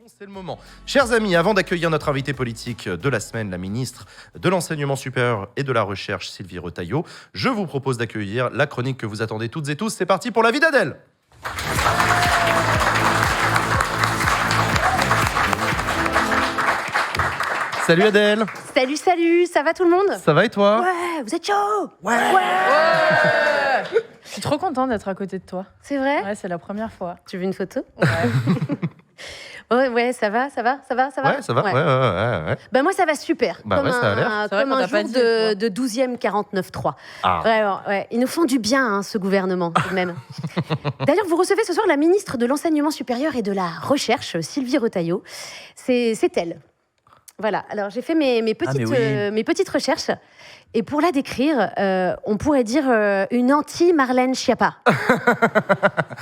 C'est le moment. Chers amis, avant d'accueillir notre invité politique de la semaine, la ministre de l'Enseignement supérieur et de la Recherche, Sylvie Retailleau, je vous propose d'accueillir la chronique que vous attendez toutes et tous. C'est parti pour la vie d'Adèle. Salut Adèle. Salut, ça va tout le monde? Ça va et toi? Ouais, vous êtes chaud? Ouais. Je suis trop contente d'être à côté de toi. C'est vrai? Ouais, c'est la première fois. Tu veux une photo? Ouais. Ouais, ça va? Ouais, ça va. Ouais. Bah moi, ça va super. Bah comme ouais, ça a l'air. C'est vrai comme qu'on un t'a pas jour dit, de 12e 49.3. Ah. Vraiment, ouais. Ils nous font du bien, hein, ce gouvernement, tout de même. D'ailleurs, vous recevez ce soir la ministre de l'Enseignement supérieur et de la Recherche, Sylvie Retailleau. C'est elle. Voilà, alors j'ai fait mes petites recherches. Et pour la décrire, on pourrait dire une anti-Marlène Schiappa.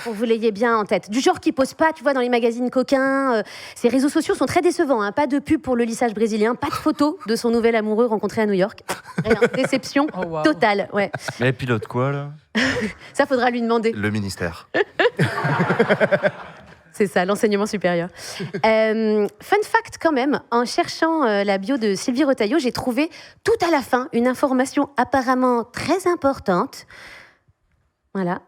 Pour que vous l'ayez bien en tête. Du genre qui pose pas, tu vois, dans les magazines coquins. Ses réseaux sociaux sont très décevants. Hein. Pas de pub pour le lissage brésilien, pas de photos de son nouvel amoureux rencontré à New York. Rien, déception totale. Ouais. Mais elle pilote quoi, là? Ça, faudra lui demander. Le ministère. C'est ça, l'enseignement supérieur. Fun fact quand même, en cherchant la bio de Sylvie Retailleau, j'ai trouvé tout à la fin une information apparemment très importante. Voilà.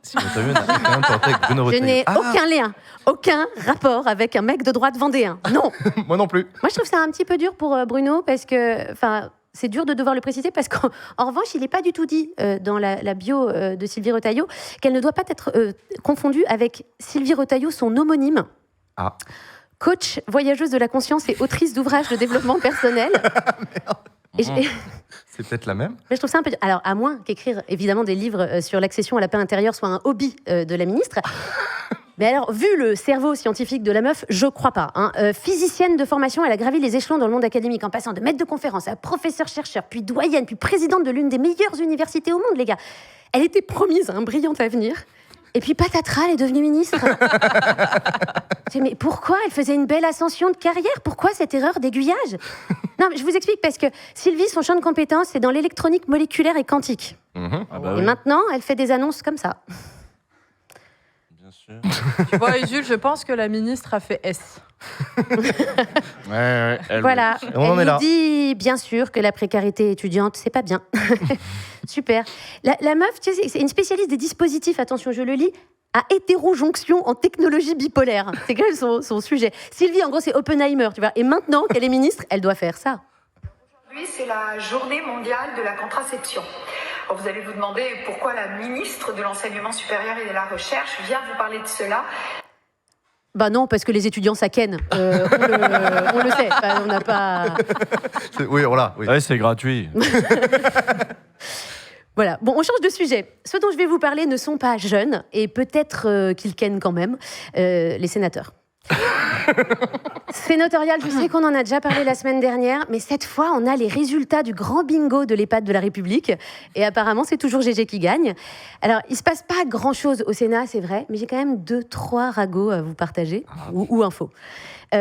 Si vous avez un tenté avec Bruno Je Retailleau. n'ai aucun lien, aucun rapport avec un mec de droite vendéen. Non. Moi non plus. Moi, je trouve ça un petit peu dur pour Bruno parce que, c'est dur de devoir le préciser parce qu'en revanche, il n'est pas du tout dit dans la bio de Sylvie Retailleau qu'elle ne doit pas être confondue avec Sylvie Retailleau, son homonyme. Ah. Coach, voyageuse de la conscience et autrice d'ouvrages de développement personnel. C'est peut-être la même. Mais je trouve ça un peu... Alors, à moins qu'écrire, évidemment, des livres sur l'accession à la paix intérieure soit un hobby de la ministre... Mais alors, vu le cerveau scientifique de la meuf, je crois pas. Hein. Physicienne de formation, elle a gravi les échelons dans le monde académique en passant de maître de conférence à professeur-chercheur, puis doyenne, puis présidente de l'une des meilleures universités au monde, les gars. Elle était promise à un brillant avenir. Et puis patatras, elle est devenue ministre. Mais pourquoi elle faisait une belle ascension de carrière? Pourquoi cette erreur d'aiguillage? Non, mais je vous explique, parce que Sylvie, son champ de compétences, c'est dans l'électronique moléculaire et quantique. Ah bah Et oui, maintenant, elle fait des annonces comme ça. bien sûr. Tu vois, Jules, je pense que la ministre a fait S. Ouais, Voilà, On en elle est nous là. dit bien sûr que la précarité étudiante, c'est pas bien. Super. La meuf, tu sais, c'est une spécialiste des dispositifs, attention, je le lis, à hétérojonction en technologie bipolaire. C'est quand même son sujet. Sylvie, en gros, c'est Oppenheimer, tu vois. Et maintenant qu'elle est ministre, elle doit faire ça. Aujourd'hui, c'est la journée mondiale de la contraception. Alors, vous allez vous demander pourquoi la ministre de l'Enseignement supérieur et de la Recherche vient vous parler de cela. Bah non, parce que les étudiants, ça ken. On le sait. Enfin, on n'a pas... Oui, voilà. Oui. Ouais, c'est gratuit. Voilà. Bon, on change de sujet. Ceux dont je vais vous parler ne sont pas jeunes, et peut-être qu'ils kennent quand même, les sénateurs. Sénatorial, je sais qu'on en a déjà parlé la semaine dernière, mais cette fois, on a les résultats du grand bingo de l'EHPAD de la République. Et apparemment, c'est toujours GG qui gagne. Alors, il se passe pas grand-chose au Sénat, c'est vrai, mais j'ai quand même 2-3 ragots à vous partager, ou infos.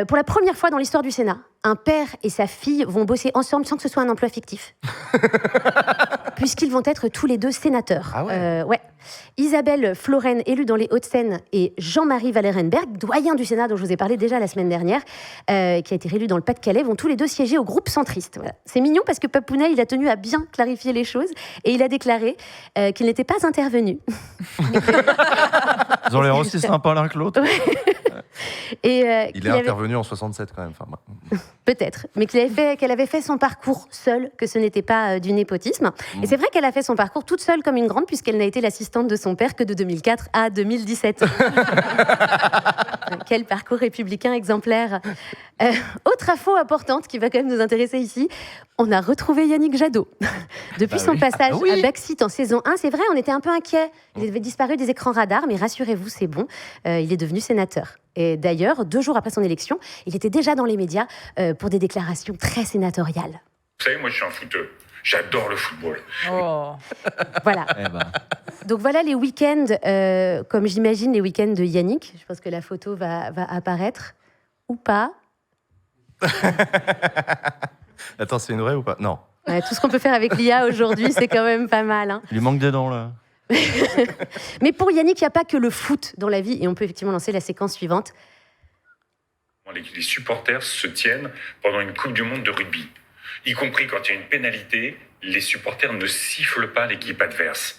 Pour la première fois dans l'histoire du Sénat, un père et sa fille vont bosser ensemble sans que ce soit un emploi fictif. Puisqu'ils vont être tous les deux sénateurs. Ah ouais. Ouais. Isabelle Floren, élue dans les Hauts-de-Seine, et Jean-Marie Wallerenberg, doyen du Sénat dont je vous ai parlé déjà la semaine dernière, qui a été réélu dans le Pas-de-Calais, vont tous les deux siéger au groupe centriste. Voilà. C'est mignon parce que Papounet, il a tenu à bien clarifier les choses et il a déclaré qu'il n'était pas intervenu. Ils ont l'air aussi sympas l'un que l'autre. Et, Il est intervenu en 67 quand même. Enfin, peut-être, mais qu'elle avait fait son parcours seule, que ce n'était pas du népotisme. Et c'est vrai qu'elle a fait son parcours toute seule comme une grande, puisqu'elle n'a été l'assistante de son père que de 2004 à 2017. Quel parcours républicain exemplaire. Autre info importante qui va quand même nous intéresser ici, on a retrouvé Yannick Jadot. Depuis son passage à Backseat en saison 1, c'est vrai, on était un peu inquiets. Il avait disparu des écrans radars, mais rassurez-vous, c'est bon. Il est devenu sénateur. Et d'ailleurs, 2 jours après son élection, il était déjà dans les médias pour des déclarations très sénatoriales. Vous savez, moi je suis un footeux. J'adore le football. Oh. Voilà. Eh ben, Donc voilà les week-ends, comme j'imagine les week-ends de Yannick. Je pense que la photo va apparaître. Ou pas. Attends, c'est une vraie ou pas? Non. Ouais, tout ce qu'on peut faire avec l'IA aujourd'hui, c'est quand même pas mal. Hein. il lui manque des dents, là. Mais pour Yannick, il n'y a pas que le foot dans la vie. Et on peut effectivement lancer la séquence suivante. Les supporters se tiennent pendant une Coupe du Monde de rugby. Y compris quand il y a une pénalité, les supporters ne sifflent pas l'équipe adverse.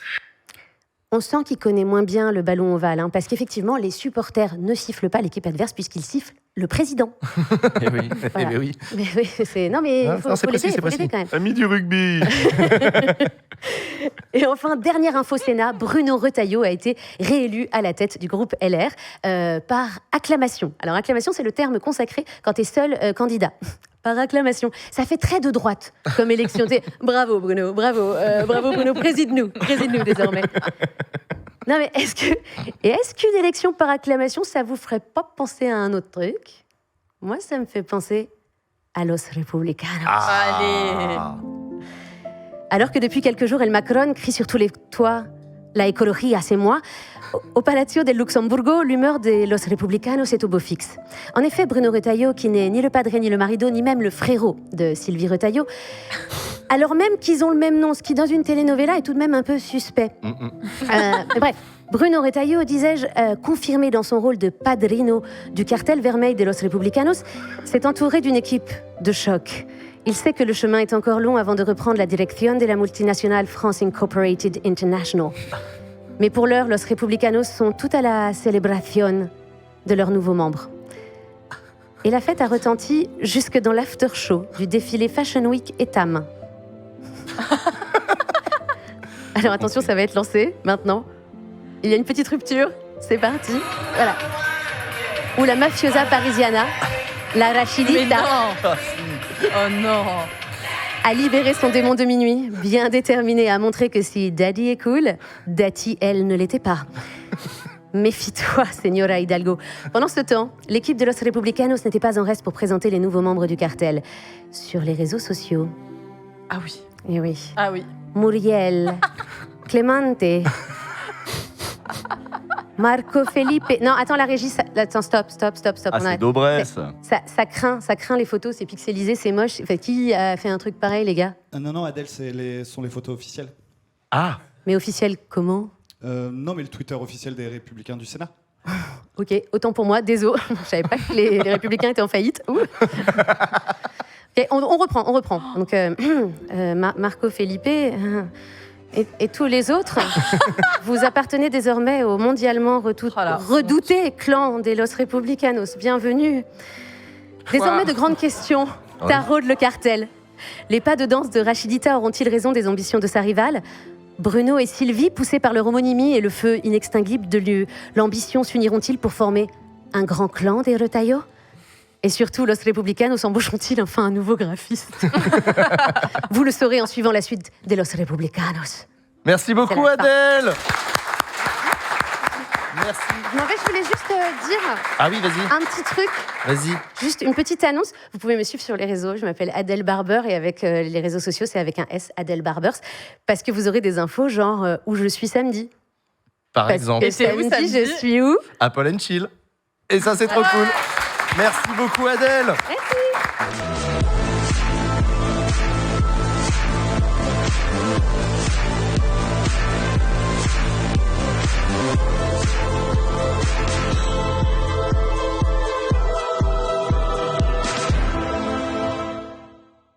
On sent qu'il connaît moins bien le ballon ovale, hein, parce qu'effectivement, les supporters ne sifflent pas l'équipe adverse puisqu'ils sifflent le président. Eh oui. Voilà. Eh oui. Mais oui, c'est... Non, mais Ah, il faut, non, c'est faut précis, l'aider, c'est faut l'aider précis. quand même. Ami du rugby. Et enfin, dernière info Sénat, Bruno Retailleau a été réélu à la tête du groupe LR par acclamation. Alors, acclamation, c'est le terme consacré quand tu es seul candidat. Par acclamation. Ça fait très de droite comme élection. Bravo Bruno, bravo Bruno, préside-nous désormais. Non mais est-ce qu'une élection par acclamation, ça vous ferait pas penser à un autre truc? Moi, ça me fait penser à Los Republicanos. Allez. Alors que depuis quelques jours, El Macron crie sur tous les toits « La écologie, c'est moi », au Palazzo del Luxemburgo, l'humeur des Los Republicanos est au beau fixe. En effet, Bruno Retailleau, qui n'est ni le padre, ni le marido, ni même le frérot de Sylvie Retailleau, alors même qu'ils ont le même nom, ce qui dans une telenovela est tout de même un peu suspect. Bref, Bruno Retailleau, disais-je, confirmé dans son rôle de padrino du cartel vermeil des Los Republicanos, s'est entouré d'une équipe de choc. Il sait que le chemin est encore long avant de reprendre la direction de la multinationale France Incorporated International. Mais pour l'heure, Los Republicanos sont tout à la célébration de leurs nouveaux membres. Et la fête a retenti jusque dans l'after-show du défilé Fashion Week Etam. Alors attention, ça va être lancé maintenant. Il y a une petite rupture, c'est parti. Voilà. Où la mafiosa parisiana, la Mais Rachidita, non. Oh non. a libéré son démon de minuit, bien déterminé à montrer que si Daddy est cool, Dati, elle, ne l'était pas. Méfie-toi, Señora Hidalgo. Pendant ce temps, l'équipe de Los Republicanos n'était pas en reste pour présenter les nouveaux membres du cartel. Sur les réseaux sociaux, Ah oui. eh oui, Ah oui. Muriel, Clemente, Marco Felipe... Non, attends, la régie, attends, stop. Ah, On c'est arrête. Dobresse. Ça craint les photos, c'est pixelisé, c'est moche. Enfin, qui a fait un truc pareil, les gars? Non, Adèle, sont les photos officielles. Ah, Mais officiel comment? Non, mais le Twitter officiel des Républicains du Sénat. Ok, autant pour moi, désolé. Je savais pas que les Républicains étaient en faillite. Ouh. Ok, on reprend. Donc, Marco Felipe et tous les autres, vous appartenez désormais au mondialement redouté clan des Los Republicanos. Bienvenue. Désormais, de grandes questions taraudent le cartel. Les pas de danse de Rachidita auront-ils raison des ambitions de sa rivale? Bruno et Sylvie, poussés par leur homonymie et le feu inextinguible de l'ambition, s'uniront-ils pour former un grand clan des Retailleau? Et surtout, Los Republicanos embaucheront-ils enfin un nouveau graphiste? Vous le saurez en suivant la suite des Los Republicanos. Merci beaucoup, C'est la fin. Adèle. Merci. Je m'en vais, je voulais juste dire Ah oui, vas-y. un petit truc, Vas-y. juste une petite annonce. Vous pouvez me suivre sur les réseaux, je m'appelle Adèle Barber et avec les réseaux sociaux, c'est avec un S, Adèle Barbers, parce que vous aurez des infos genre où je suis samedi. Par Parce exemple, que Et c'est où samedi, samedi je suis où? Apple and Chill. Et ça, c'est trop cool. Merci beaucoup, Adèle. Merci.